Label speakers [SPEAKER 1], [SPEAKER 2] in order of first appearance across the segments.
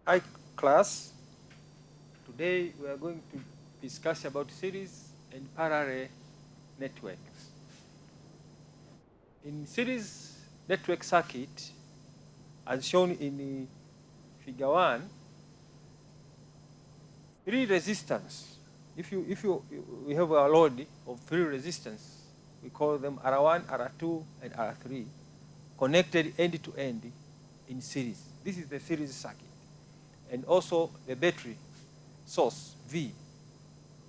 [SPEAKER 1] Hi class, today we are going to discuss about series and parallel networks. In series network circuit, as shown in figure 1, three resistors. If we have a load of three resistors, we call them R1, R2, and R3, connected end to end in series. This is the series circuit. And also the battery source, V.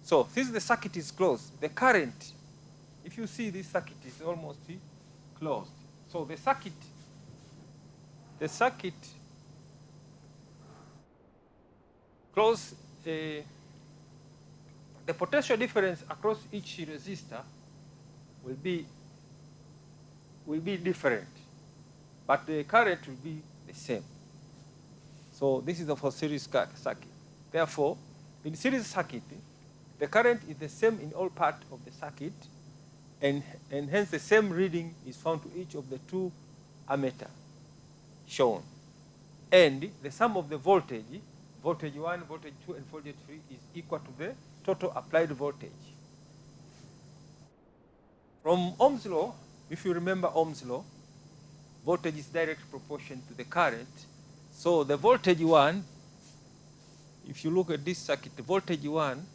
[SPEAKER 1] So since the circuit is closed, the current, if you see this circuit is almost closed. So the circuit closed, the potential difference across each resistor will be different, but the current will be the same. So this is for series circuit. Therefore, in series circuit, the current is the same in all parts of the circuit, and hence the same reading is found to each of the two ammeter shown. And the sum of the voltage 1, voltage 2, and voltage 3 is equal to the total applied voltage. From Ohm's law, if you remember Ohm's law, voltage is direct proportion to the current. So the voltage 1, if you look at this circuit, the voltage 1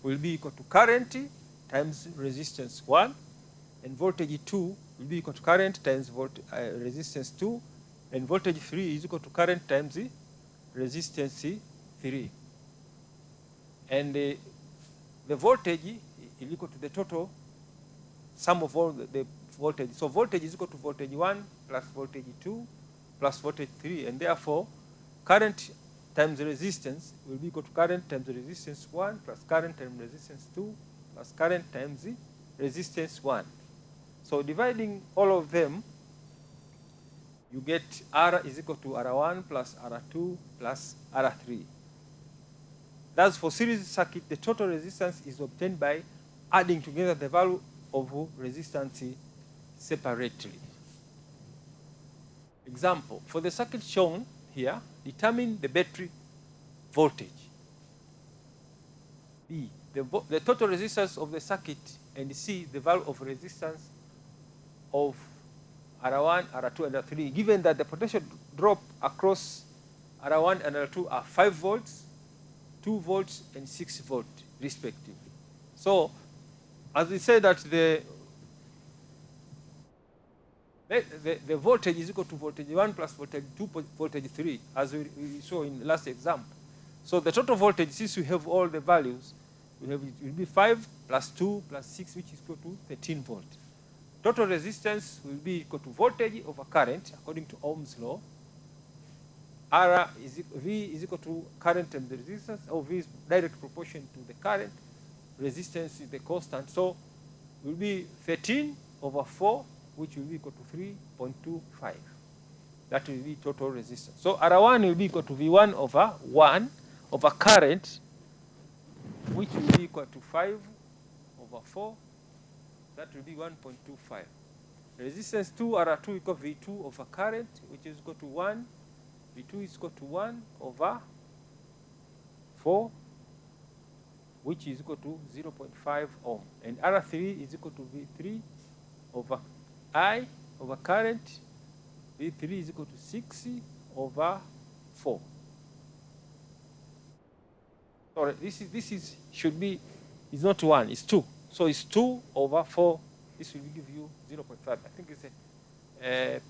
[SPEAKER 1] will be equal to current times resistance 1, and voltage 2 will be equal to current times resistance 2, and voltage 3 is equal to current times resistance 3. And the voltage is equal to the total sum of all the voltage. So voltage is equal to voltage 1 plus voltage 2 plus voltage 3, and therefore current times resistance will be equal to current times resistance 1 plus current times resistance 2 plus current times resistance 1. So dividing all of them, you get R is equal to R1 plus R2 plus R3. Thus, for series circuit, the total resistance is obtained by adding together the value of resistance separately. Example, for the circuit shown here, determine the battery voltage. B, the total resistance of the circuit, and C, the value of resistance of R1, R2, and R3, given that the potential drop across R1 and R2 are 5 volts, 2 volts, and 6 volts, respectively. So, as we say that the voltage is equal to voltage 1 plus voltage 2 voltage 3, as we saw in the last example. So the total voltage, since we have all the values, it will be 5 plus 2 plus 6, which is equal to 13 volts. Total resistance will be equal to voltage over current, according to Ohm's law. V is equal to current times the resistance, or V is direct proportion to the current. Resistance is the constant, so will be 13 over 4, which will be equal to 3.25. That will be total resistance. So R1 will be equal to V1 over 1 over current, which will be equal to 5 over 4. That will be 1.25. Resistance 2 R2 equal V2 over current, which is equal to 1. V2 is equal to 1 over 4, which is equal to 0.5 ohm. And R3 is equal to V3 over I over current. V3 is equal to 6 over 4. Sorry, this should be, it's not 1, it's 2. So it's 2 over 4. This will give you 0.5. I think it's a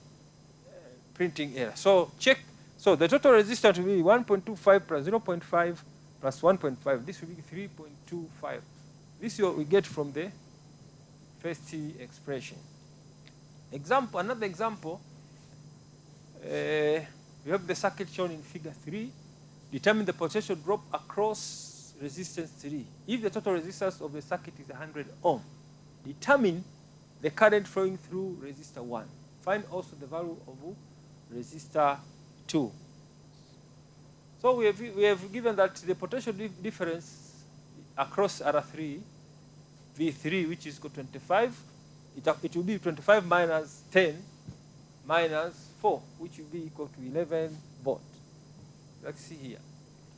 [SPEAKER 1] printing error. So check. So the total resistance will be 1.25 plus 0.5 plus 1.5. This will be 3.25. This we get from the first expression. Example, another example. We have the circuit shown in figure 3. Determine the potential drop across resistance 3. If the total resistance of the circuit is 100 ohm, determine the current flowing through resistor 1. Find also the value of resistor 2. So we have given that the potential difference across R3, V3, which is equal to 25, it will be 25 minus 10 minus 4, which will be equal to 11 volt. Let's see here.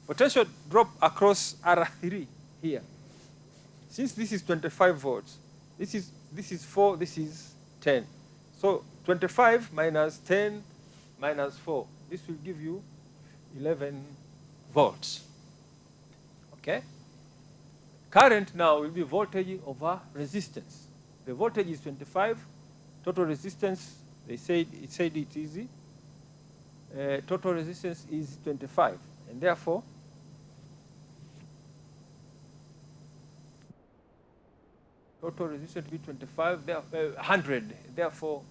[SPEAKER 1] Potential drop across R3 here. Since this is 25 volts, this is 4, this is 10. So 25 minus 10 minus 4, this will give you 11 volts. Okay? Current now will be voltage over resistance. The voltage is 25. Total resistance, it said it easy. Total resistance is 25, and therefore total resistance will be 25, 100. Therefore,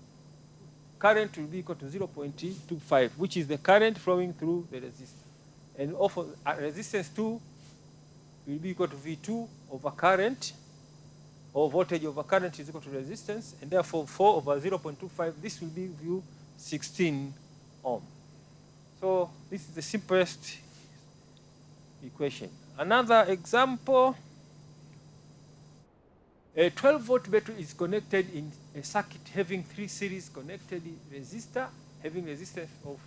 [SPEAKER 1] current will be equal to 0.25, which is the current flowing through the resistor. And also resistance 2 will be equal to V2 over current, or voltage over current is equal to resistance, and therefore 4 over 0.25, this will give you 16 ohm. So this is the simplest equation. Another example, a 12-volt battery is connected in a circuit having 3 series connected resistor, having resistance of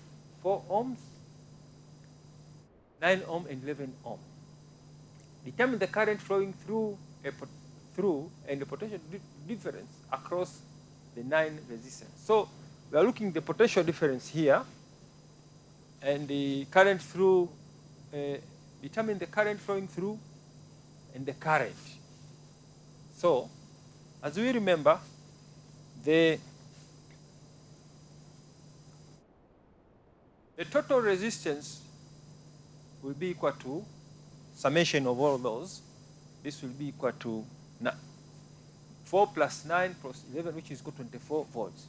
[SPEAKER 1] 4 ohms, 9 ohm, and 11 ohm. Determine the current flowing through and the potential difference across the 9 resistors. So we are looking at the potential difference here, and the current through, determine the current flowing through and the current. So, as we remember, the total resistance will be equal to summation of all those. This will be equal to 4 plus 9 plus 11, which is equal to 24 volts.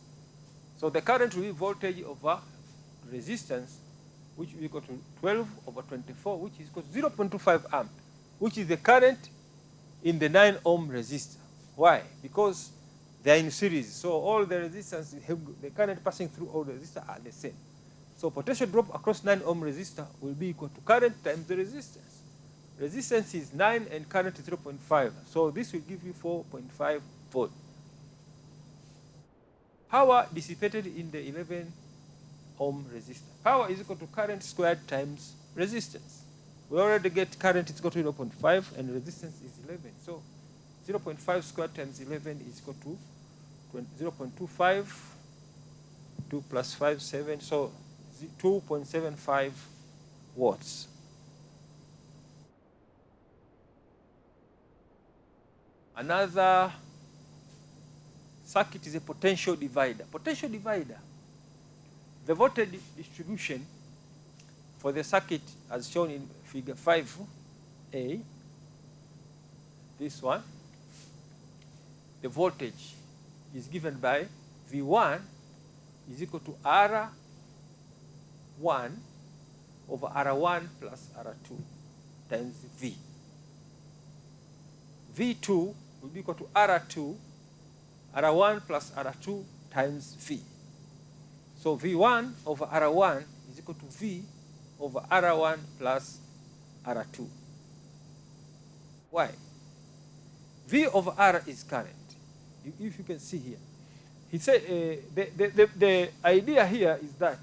[SPEAKER 1] So the current will be voltage over resistance, which will be equal to 12 over 24, which is equal to 0.25 amp, which is the current in the 9 ohm resistor. Why? Because they are in series. So all the resistance, the current passing through all the resistors are the same. So potential drop across 9 ohm resistor will be equal to current times the resistance. Resistance is 9 and current is 0.5. So this will give you 4.5 volt. Power dissipated in the 11 ohm resistor. Power is equal to current squared times resistance. We already get current is equal to 0.5 and resistance is 11. So 0.5 squared times 11 is equal to 0.25. 2 plus 5, 7. So 2.75 watts. Another circuit is a potential divider. Potential divider, the voltage distribution for the circuit as shown in figure 5A, this one, the voltage is given by V1 is equal to R1 over R1 plus R2 times V. V2 will be equal to R2, R1 plus R2 times V. So V1 over R1 is equal to V over R1 plus R2. Why? V over R is current. If you can see here. He said the idea here is that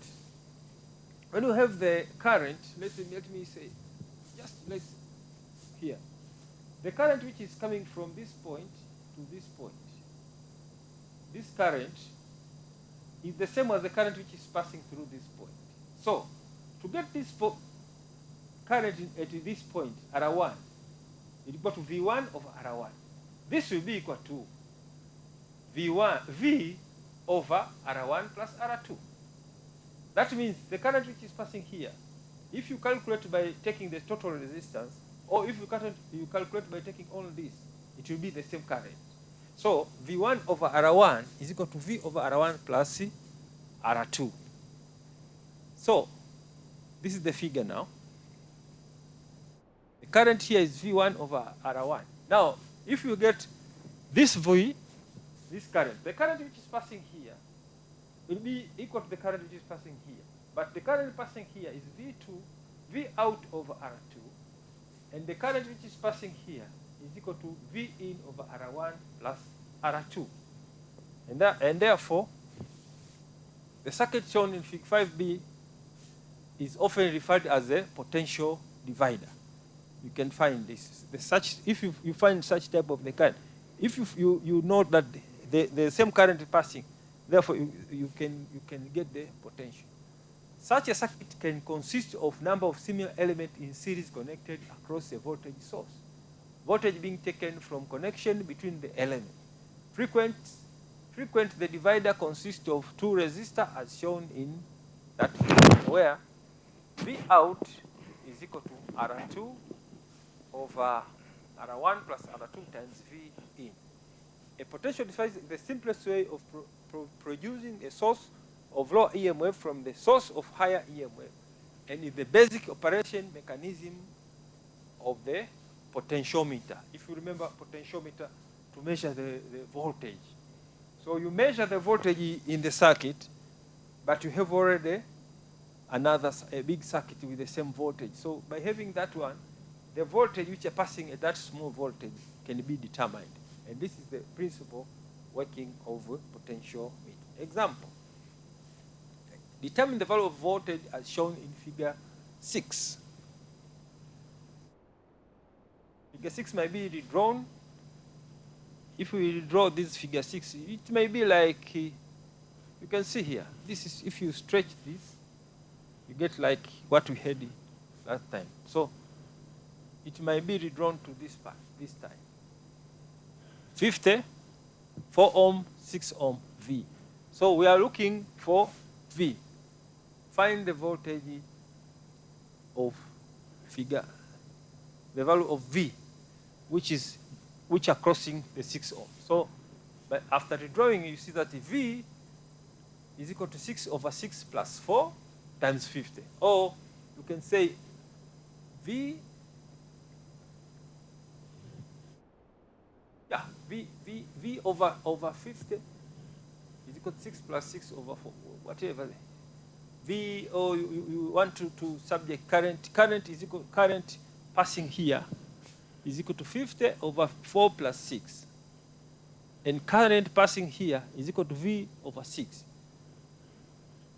[SPEAKER 1] when you have the current, let me say, just let's here. The current which is coming from this point to this point, this current is the same as the current which is passing through this point. So, to get this current at this point, R1, it is equal to V1 over R1. This will be equal to V over R1 plus R2. That means the current which is passing here, if you calculate by taking the total resistance, or if you calculate by taking all this, it will be the same current. So V1 over R1 is equal to V over R1 plus R2. So this is the figure now. The current here is V1 over R1. Now, if you get this V, this current, the current which is passing here will be equal to the current which is passing here. But the current passing here is V2, V out over R2. And the current which is passing here is equal to V in over R1 plus R2. And therefore, The circuit shown in Fig 5b is often referred as a potential divider. You can find this. If you find such type of the current, if you know that the same current passing, therefore you can get the potential. Such a circuit can consist of number of similar elements in series connected across a voltage source. Voltage being taken from connection between the elements. Frequent, the divider consists of two resistors as shown in that figure, where V out is equal to R2 over R1 plus R2 times V in. A potential device is the simplest way of producing a source of low EMF from the source of higher EMF, and is the basic operation mechanism of the potentiometer. If you remember potentiometer, to measure the voltage. So you measure the voltage in the circuit, but you have already a big circuit with the same voltage. So by having that one, the voltage which are passing at that small voltage can be determined. And this is the principle working of a potentiometer. Example. Determine the value of voltage as shown in figure 6. Figure 6 might be redrawn. If we redraw this figure 6, it may be like, you can see here, this is, if you stretch this, you get like what we had last time. So it might be redrawn to this part, this time. 50, 4 ohm, 6 ohm, V. So we are looking for V. Find the voltage of figure, the value of V, which are crossing the 6 ohm. So but after redrawing, you see that V is equal to 6 over 6 plus 4 times 50. Or you can say V over 50 is equal to 6 plus 6 over 4, whatever. V, or you want to subject current. Current is equal, current passing here is equal to 50 over 4 plus 6. And current passing here is equal to V over 6.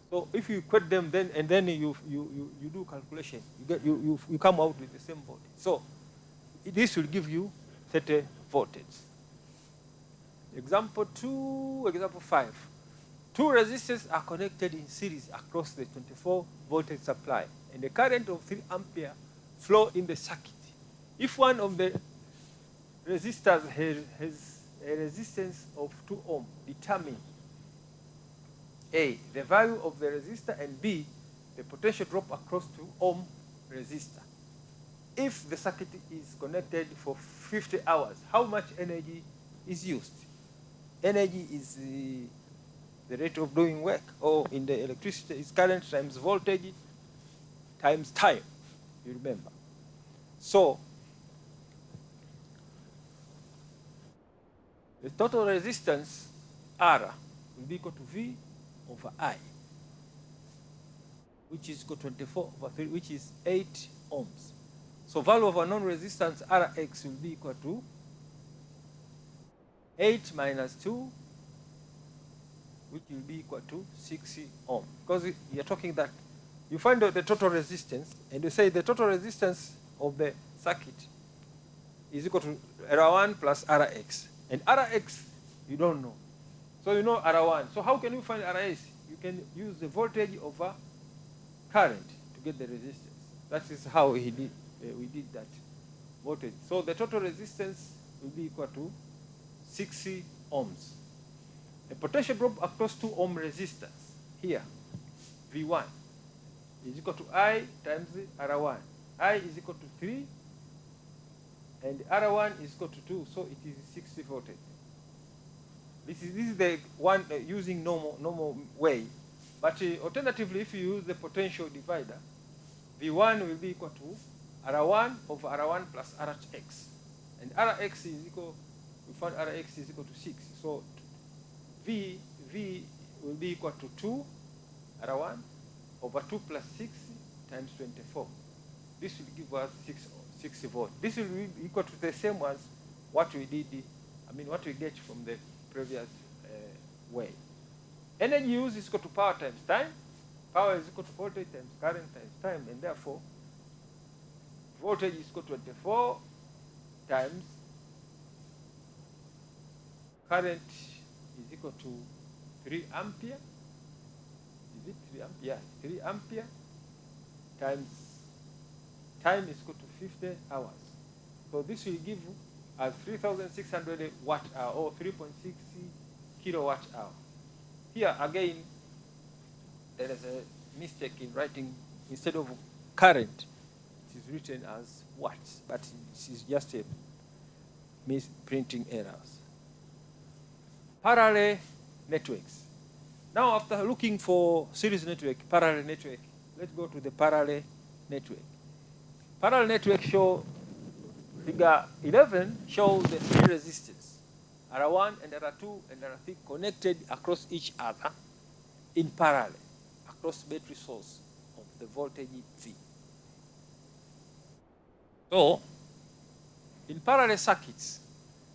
[SPEAKER 1] So if you equate them, then you do calculation, you come out with the same voltage. So this will give you 30 voltage. Example 2, example 5. Two resistors are connected in series across the 24 voltage supply, and the current of 3 ampere flow in the circuit. If one of the resistors has a resistance of 2 ohm, determine A, the value of the resistor, and B, the potential drop across 2 ohm resistor. If the circuit is connected for 50 hours, how much energy is used? Energy is the rate of doing work, or in the electricity is current times voltage times time, you remember. So the total resistance R will be equal to V over I, which is equal to 24 over 3, which is 8 ohms. So value of a non-resistance Rx will be equal to 8 minus 2, which will be equal to 60 ohm. Because you're talking that you find out the total resistance, and you say the total resistance of the circuit is equal to R1 plus Rx. And Rx, you don't know. So you know R1. So how can you find Rs? You can use the voltage over current to get the resistance. That is how we did that voltage. So the total resistance will be equal to 60 ohms. The potential drop across 2 ohm resistors here, V1, is equal to I times R1. I is equal to 3, and R1 is equal to 2, so it is 60 voltage. This is the one using normal way. But alternatively, if you use the potential divider, V1 will be equal to R1 over R1 plus Rx. And Rx is equal, we found Rx is equal to 6. So V will be equal to 2 R1 over 2 plus 6 times 24. This will give us 60 volts. This will be equal to the same as what we did, what we get from the previous way. energy use is equal to power times time. Power is equal to voltage times current times time, and therefore voltage is equal to 24 times current is equal to 3 ampere. Is it 3 ampere? Yes, 3 ampere times time is equal to 50 hours. So this will give us 3,600 watt hour, or 3.6 kilowatt hour. Here again, there is a mistake in writing. Instead of current, it is written as watts, but this is just a misprinting errors. Parallel networks. Now, after looking for series network, parallel network, let's go to the parallel network. Parallel network show, figure 11 shows the three resistors, R1 and R2 and R3 connected across each other in parallel across battery source of the voltage V. So, in parallel circuits,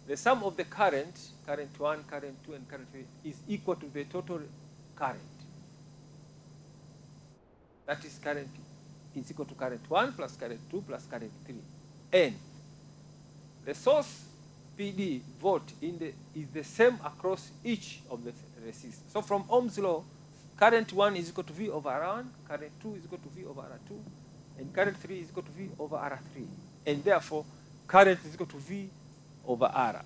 [SPEAKER 1] the sum of the current 1, current 2, and current 3 is equal to the total current. That is current is equal to current 1 plus current 2 plus current 3. And the source PD volt is the same across each of the resistors. So from Ohm's law, current 1 is equal to V over R1, current 2 is equal to V over R2, and current 3 is equal to V over R3. And therefore, current is equal to V over R.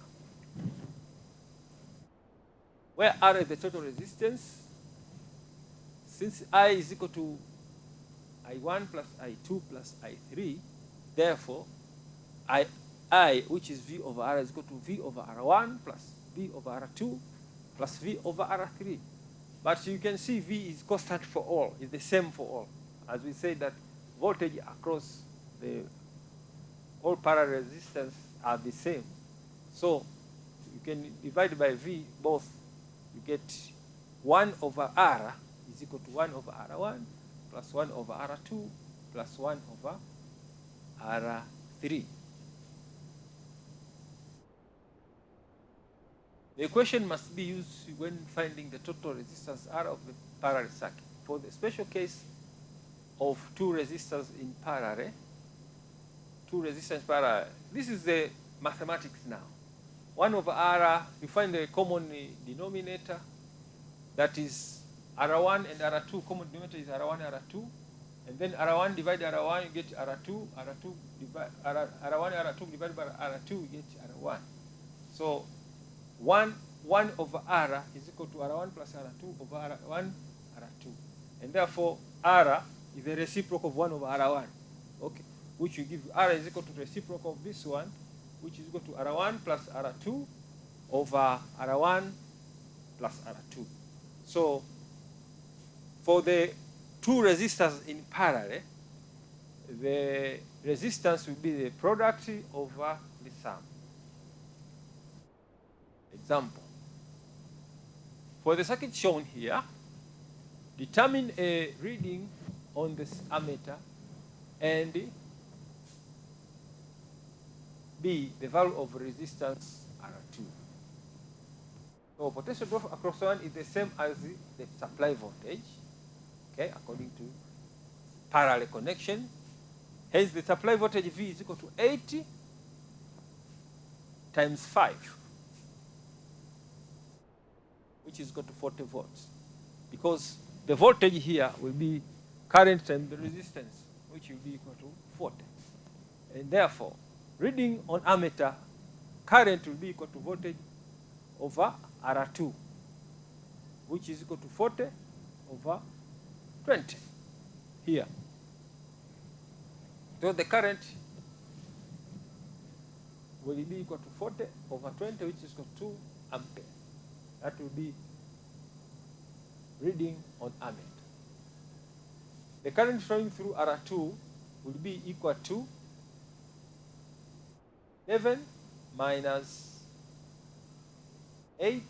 [SPEAKER 1] Where R is the total resistance, since I is equal to I1 plus I2 plus I3, therefore, I, which is V over R, is equal to V over R1 plus V over R2 plus V over R3. But you can see V is constant for all, is the same for all. As we say that voltage across all parallel resistors are the same. So you can divide by V both, you get 1 over R is equal to 1 over R1 plus 1 over R2 plus 1 over R3. The equation must be used when finding the total resistance R of the parallel circuit. For the special case of two resistors in parallel, this is the mathematics now. 1 over R, you find the common denominator, that is R1 and R2. Common denominator is R1 and R2. And then R1 divided R1, you get R2. R1 and R2 divided by R2, you get R1. So 1 over R is equal to R1 plus R2 over R1, R2. And therefore, R is the reciprocal of 1 over R1. Okay, which will give you R is equal to the reciprocal of this one, which is equal to R1 plus R2 over R1 plus R2. So, for the two resistors in parallel, the resistance will be the product over the sum. Example. For the circuit shown here, determine a reading on this ammeter and B, the value of resistance R2. So potential growth across one is the same as the supply voltage, okay, according to parallel connection. Hence, the supply voltage V is equal to 80 times 5, which is equal to 40 volts. Because the voltage here will be current times the resistance, which will be equal to 40. And therefore, reading on ammeter, current will be equal to voltage over R2, which is equal to 40 over 20 here. So the current will be equal to 40 over 20, which is equal to 2 ampere. That will be reading on ammeter. The current flowing through R2 will be equal to 11 minus 8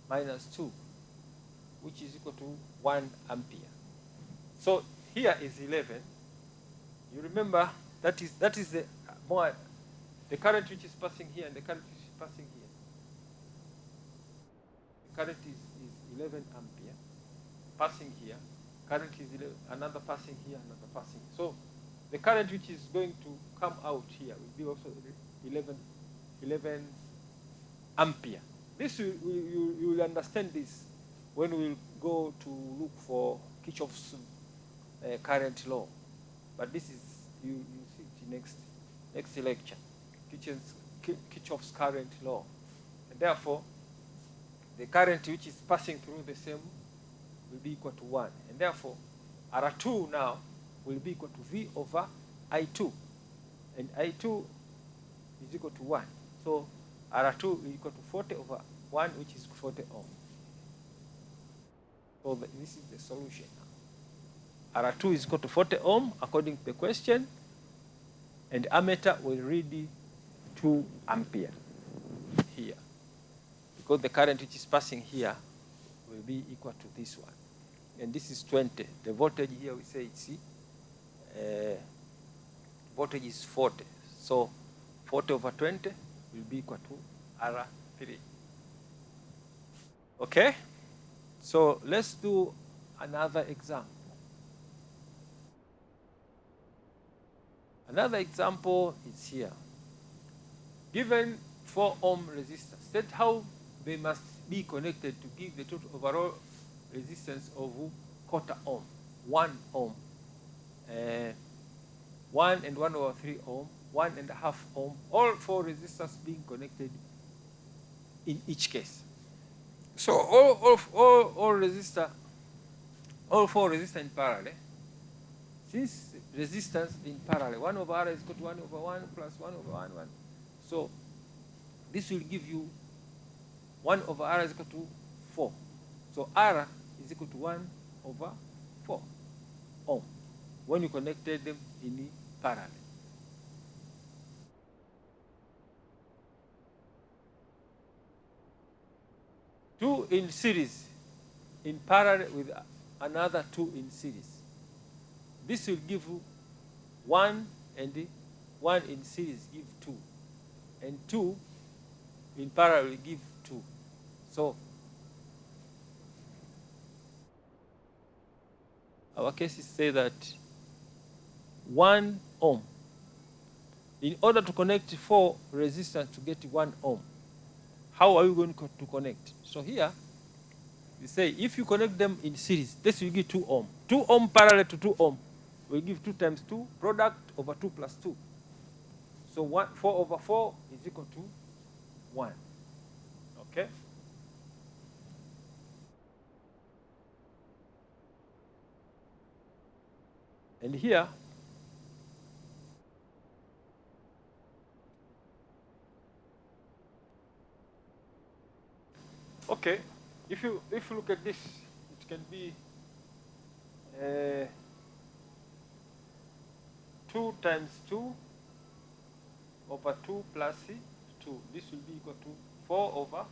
[SPEAKER 1] minus 2, which is equal to 1 ampere. So here is 11. You remember that is the current which is passing here and the current which is passing here. The current is 11 ampere passing here. Current is another passing here, another passing. So the current which is going to come out here will be also 11 ampere. This you will understand this when we will go to look for Kirchhoff's current law. But this is you see it next lecture. Kirchhoff's current law, and therefore the current which is passing through the same will be equal to 1, and therefore R2 now will be equal to V over I2, and I2 is equal to 1. So R2 is equal to 40 over 1, which is 40 ohm. So this is the solution now. R2 is equal to 40 ohm according to the question, and ammeter will read 2 ampere here, because the current which is passing here will be equal to this one. And this is 20. The voltage here, we say it's voltage is 40. So 40 over 20 will be equal to R3. Okay? So let's do another example. Another example is here. Given 4 ohm resistors, state how they must be connected to give the total overall resistance of quarter ohm, 1 ohm, 1 and 1 over 3 ohm, 1.5 ohm, all 4 resistors being connected in each case. So all 4 resistors in parallel. Since resistance in parallel, 1 over R is equal to 1 over 1 plus 1 over 1, 1. So this will give you 1 over R is equal to 4. So R is equal to 1 over 4 ohm when you connected them in parallel. Two in series, in parallel with another 2 in series. This will give you 1, and 1 in series give 2, and 2 in parallel will give 2. So our cases say that 1 ohm, in order to connect 4 resistors to get 1 ohm, how are you going to connect? So here, we say if you connect them in series, this will give 2 ohm. 2 ohm parallel to 2 ohm will give 2 times 2, product over 2 plus 2. So 4 over 4 is equal to 1. Okay? And here, okay, if you look at this, it can be 2 times 2 over 2 plus 2. This will be equal to 4 over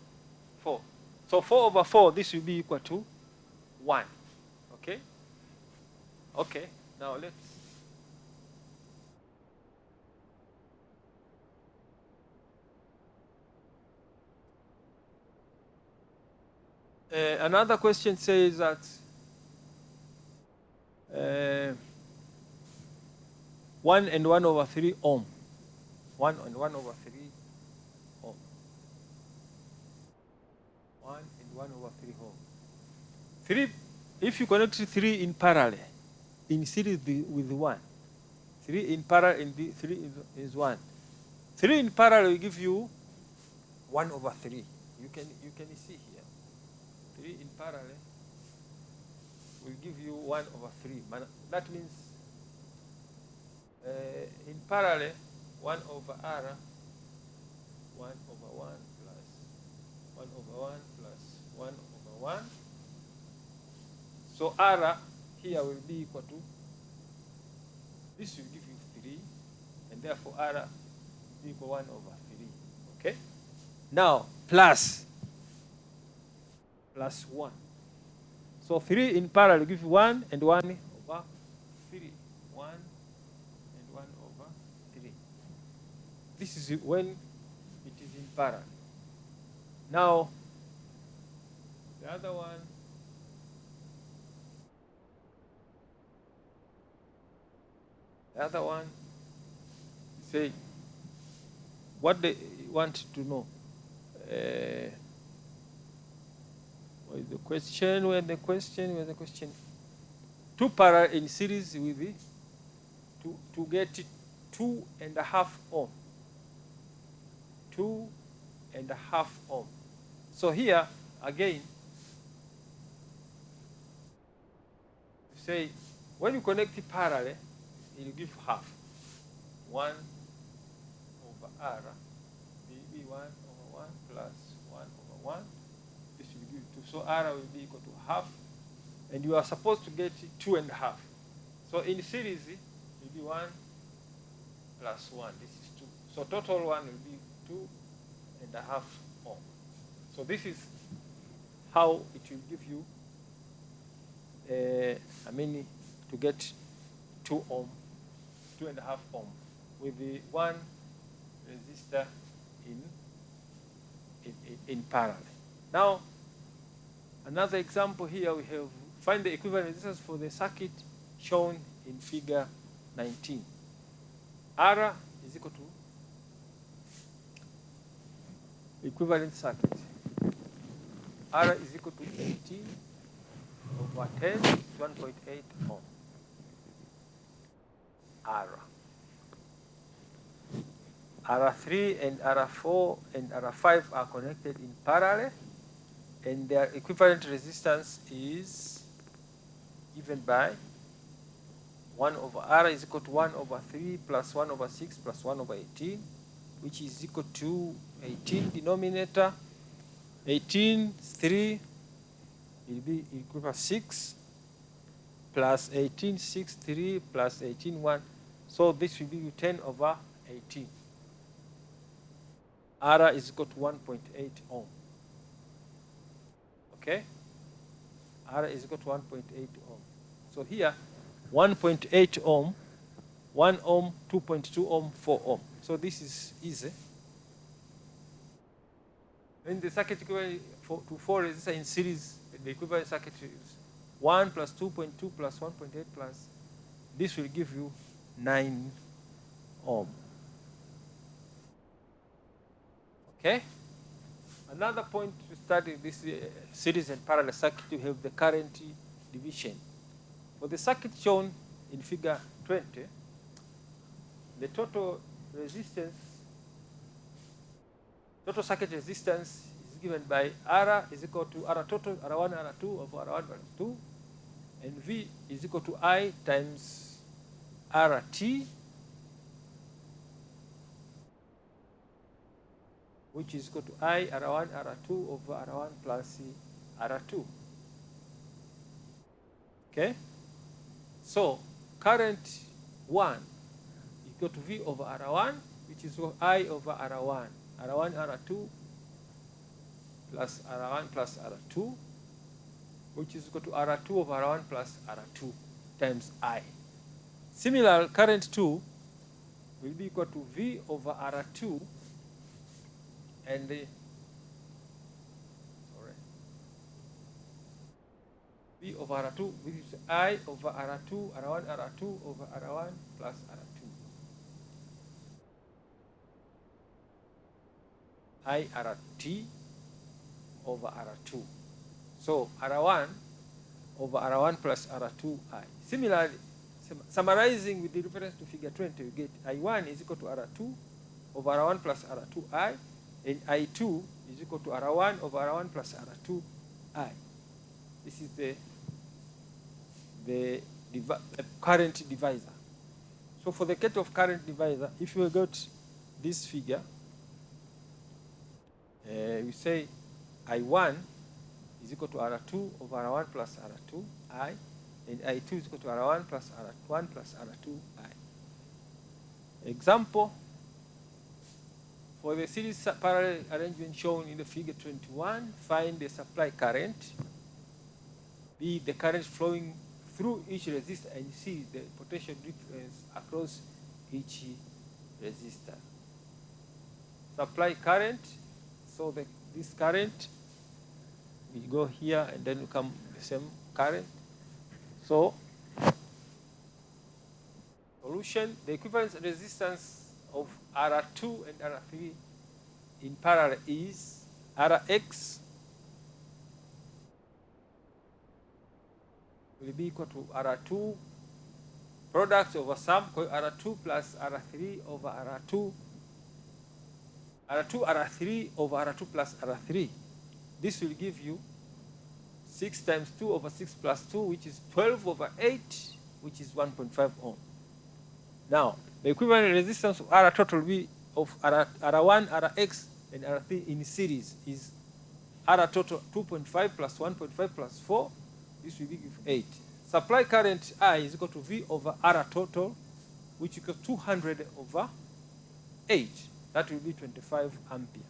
[SPEAKER 1] 4. So 4 over 4, this will be equal to 1. Okay? Okay, now let's another question says that 1 and 1 over 3 ohm. 1 and 1 over 3 ohm. 1 and 1 over 3 ohm. 3, if you connect 3 in parallel, in series with 1, 3 in parallel and 3 is 1. 3 in parallel will give you 1 over 3. You can see here. 3 in parallel will give you 1 over 3. That means in parallel, 1 over R, 1 over 1 plus 1 over 1 plus 1 over 1. So R here will be equal to, this will give you 3, and therefore R will be equal to 1 over 3. Okay? Now, plus 1. So 3 in parallel will give you 1 and 1 over 3. 1 and 1 over 3. This is when it is in parallel. Now, the other one The other one, say, what they want to know. What is the question? Where's the question? Where's the question? Two parallel in series with the, to get 2.5 ohm. 2.5 ohm. So here, again, say, when you connect it parallel, it will give half. 1 over R, will be 1 over 1 plus 1 over 1. This will give 2. So R will be equal to half. And you are supposed to get 2.5. So in series, it will be 1 plus 1. This is 2. So total one will be 2.5 ohm. So this is how it will give you, to get 2 ohm, 2.5 ohm with the one resistor in parallel. Now, another example here, we have find the equivalent resistance for the circuit shown in figure 19. R is equal to equivalent circuit. R is equal to 18 over 10, 1.8 ohm. R. R3 and R4 and R5 are connected in parallel, and their equivalent resistance is given by 1 over R is equal to 1 over 3 plus 1 over 6 plus 1 over 18, which is equal to 18 denominator. 18 is 3, it will be equal to 6 plus 18, 6, 3 plus 18, 1. So this will be 10 over 18. R is equal to 1.8 ohm. Okay? R is equal to 1.8 ohm. So here, 1.8 ohm, 1 ohm, 2.2 ohm, 4 ohm. So this is easy. When the circuit equivalent to 4 resistors in series, the equivalent circuit is 1 plus 2.2 plus 1.8 plus, this will give you 9 ohm. Okay? Another point to study this series and parallel circuit, you have the current division. For the circuit shown in figure 20, the total resistance, total circuit resistance is given by R is equal to R total, R1, R2 over R1, R2, and V is equal to I times RT, which is equal to I R1, R2 over R1 plus R2. Okay? So current 1 equal to V over R1, which is I over R1. R1, R2 plus R1 plus R2, which is equal to R2 over R1 plus R2 times I. Similar, current 2 will be equal to V over R2 and V over R2, which is I over R2, R1, R2 over R1 plus R2. I RT over R2. So R1 over R1 plus R2I. Similarly, summarizing with the reference to figure 20, you get I1 is equal to R2 over R1 plus R2I, and I2 is equal to R1 over R1 plus R2I. This is the current divisor. So for the case of current divisor, if you got this figure, we say I1 is equal to R2 over R1 plus R2I, and I2 is equal to R1 plus R1 plus R2I. Example, for the series parallel arrangement shown in the figure 21, find the supply current, B, the current flowing through each resistor, and C, the potential difference across each resistor. Supply current, so this current will go here and then come the same current. So solution, the equivalent resistance of R2 and R3 in parallel is Rx will be equal to R2 product over sum, R2 plus R3 over R2, R2 R3 over R2 plus R3. This will give you 6 times 2 over 6 plus 2, which is 12 over 8, which is 1.5 ohm. Now, the equivalent resistance of R total will be of R1, Rx, and R3 in series is R total 2.5 plus 1.5 plus 4. This will give 8. Supply current I is equal to V over R total, which equals 200 over 8. That will be 25 ampere.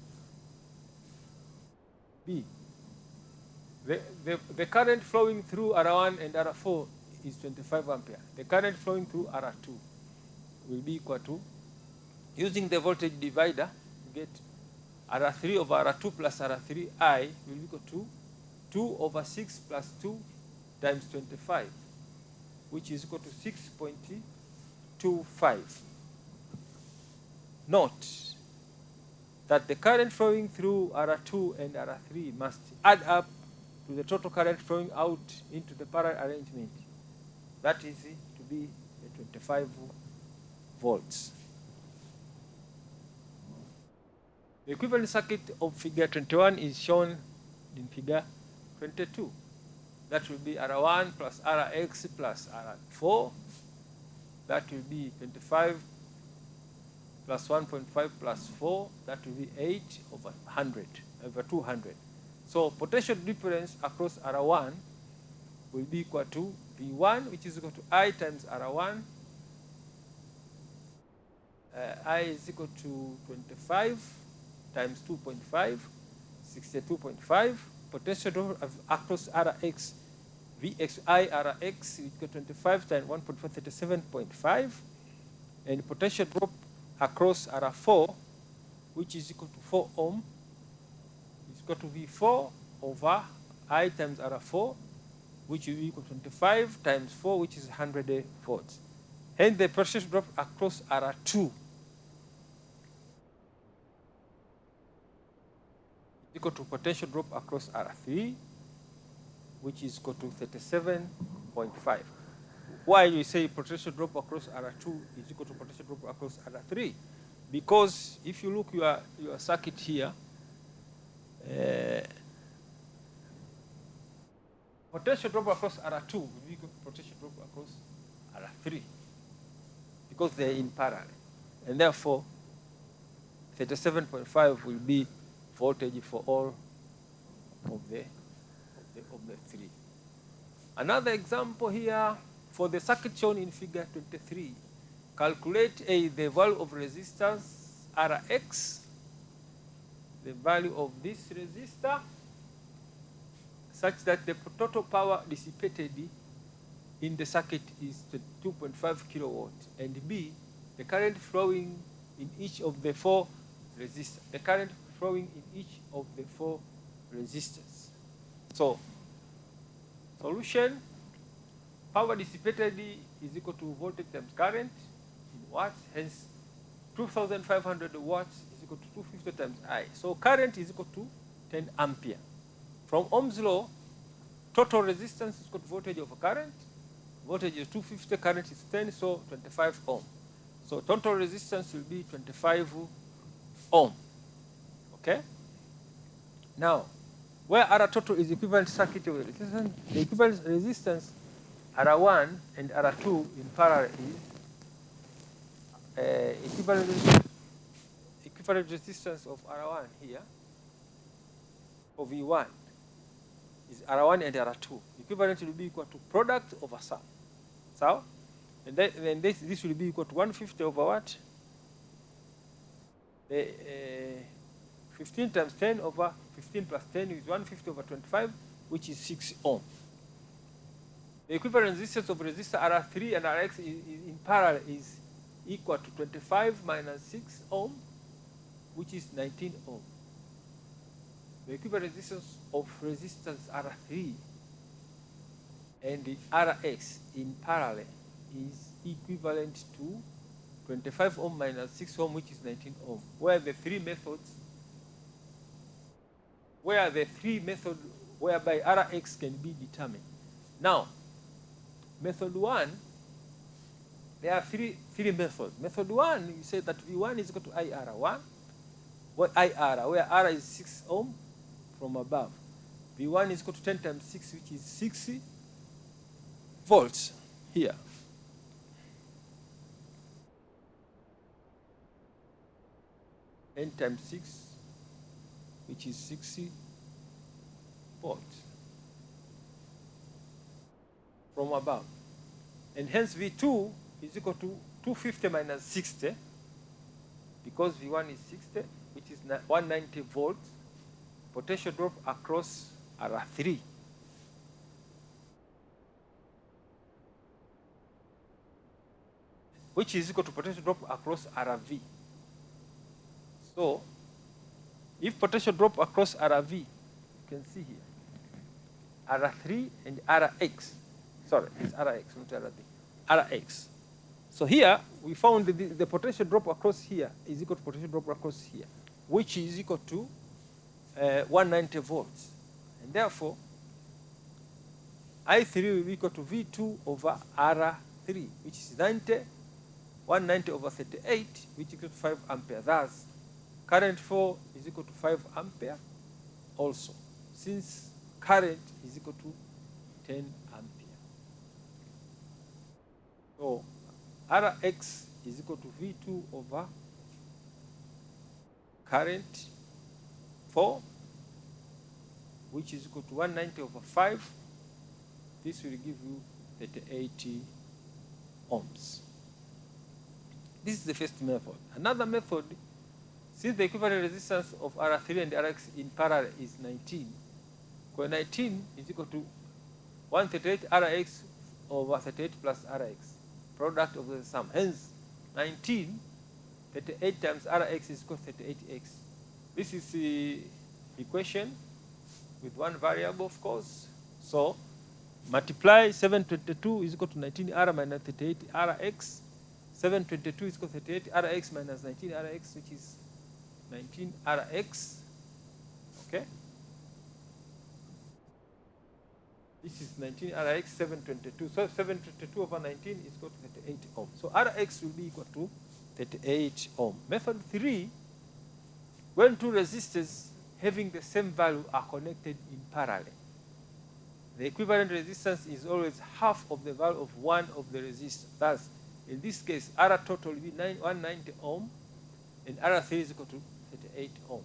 [SPEAKER 1] B. The current flowing through R1 and R4 is 25 ampere. The current flowing through R2 will be equal to, using the voltage divider, you get R3 over R2 plus R3I will be equal to 2 over 6 plus 2 times 25, which is equal to 6.25. Note that the current flowing through R2 and R3 must add up to the total current flowing out into the parallel arrangement. That is to be 25 volts. The equivalent circuit of figure 21 is shown in figure 22. That will be R1 plus Rx plus R4. That will be 25 plus 1.5 plus 4. That will be 8 over 100, over 200. So potential difference across R1 will be equal to V1, which is equal to I times R1. I is equal to 25 times 2.5, 62.5. Potential drop across Rx, Vxi Rx is equal to 25 times 1.5, 37.5. And potential drop across R4, which is equal to 4 ohm, is equal to V4 over I times R4, which will be equal to 25 times 4, which is 100 volts. Hence, the potential drop across R2 is equal to potential drop across R3, which is equal to 37.5. Why you say potential drop across R2 is equal to potential drop across R3? Because if you look your circuit here, potential drop across R2 will be equal to potential drop across R3 because they're in parallel. And therefore, 37.5 will be voltage for all of the three. Another example here, for the circuit shown in figure 23, calculate the value of resistance Rx, the value of this resistor, such that the total power dissipated in the circuit is 2.5 kilowatt, and B, the current flowing in each of the 4 resistors, the current flowing in each of the 4 resistors. So, solution, power dissipated is equal to voltage times current in watts, hence 2,500 watts is equal to 250 times I. So current is equal to 10 ampere. From Ohm's law, total resistance is equal to voltage over current. Voltage is 250, current is 10, so 25 ohm. So total resistance will be 25 ohm. Okay? Now, where R total is equivalent circuit of resistance, the equivalent resistance R1 and R2 in parallel is equivalent resistance of R1 here for V1 is R1 and R2. Equivalent will be equal to product over sum. So, and then this will be equal to 150 over what? 15 times 10 over 15 plus 10 is 150 over 25, which is 6 ohm. The equivalent resistance of resistor R3 and Rx in parallel is equal to 25 minus 6 ohm, which is 19 ohm. The equivalent resistance of resistance R3 and the Rx in parallel is equivalent to 25 ohm minus 6 ohm, which is 19 ohm, where the three methods whereby Rx can be determined. Now, method 1, there are three methods. Method 1, you say that V1 is equal to IR1, where R is 6 ohm from above. V1 is equal to 10 times 6, which is 60 volts here. N times 6, which is 60 volts from above. And hence V2 is equal to 250 minus 60, because V1 is 60, which is 190 volts, potential drop across R3. Which is equal to potential drop across RV. So, if potential drop across RV, you can see here, R3 and Rx. Sorry, it's Rx, not RV. Rx. So here, we found the potential drop across here is equal to potential drop across here, which is equal to 190 volts. And therefore, I3 will be equal to V2 over R3, which is 190 over 38, which is equal to 5 ampere. Thus, current 4 is equal to 5 ampere also, since current is equal to 10 ampere. So, Rx is equal to V2 over current 4, which is equal to 190 over 5. This will give you 38 ohms. This is the first method. Another method, since the equivalent resistance of R3 and Rx in parallel is 19, where 19 is equal to 138 Rx over 38 plus Rx, product of the sum. Hence, 19, 38 times Rx is equal to 38x. This is the equation with one variable, of course. So, multiply 722 is equal to 19R minus 38 Rx. 722 is equal to 38 Rx minus 19 Rx, which is 19 Rx. Okay? This is 19 Rx, 722. So 722 over 19 is equal to 38 ohm. So Rx will be equal to 38 ohm. Method 3, when two resistors having the same value are connected in parallel, the equivalent resistance is always half of the value of one of the resistors. Thus, in this case, R total will be 190 ohm, and R3 is equal to 38 ohm.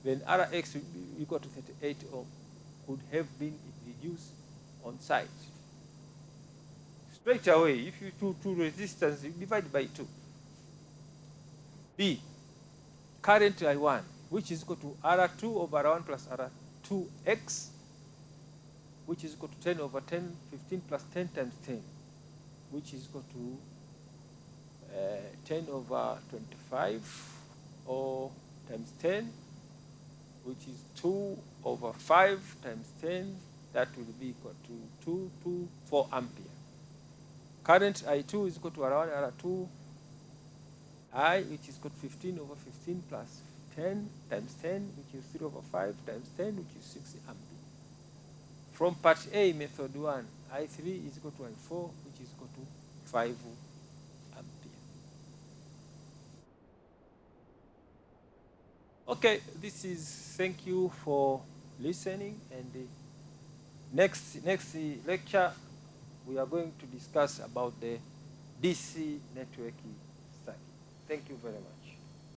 [SPEAKER 1] Then Rx will be equal to 38 ohm, could have been reduced on site. Straight away, if you do two resistors, you divide by 2. B, current I1, which is equal to R2 over R1 plus R2x, which is equal to 10 over 10, 15 plus 10 times 10, which is equal to 10 over 25 or times 10, which is 2 over 5 times 10, that will be equal to 4 ampere. Current I2 is equal to around R2 I, which is equal to 15 over 15 plus 10 times 10, which is 3 over 5 times 10, which is 6 ampere. From part A, method 1, I3 is equal to I4, which is equal to 5 ampere. Okay, this is, thank you for listening, and the next lecture we are going to discuss about the DC networking circuit. Thank you very much.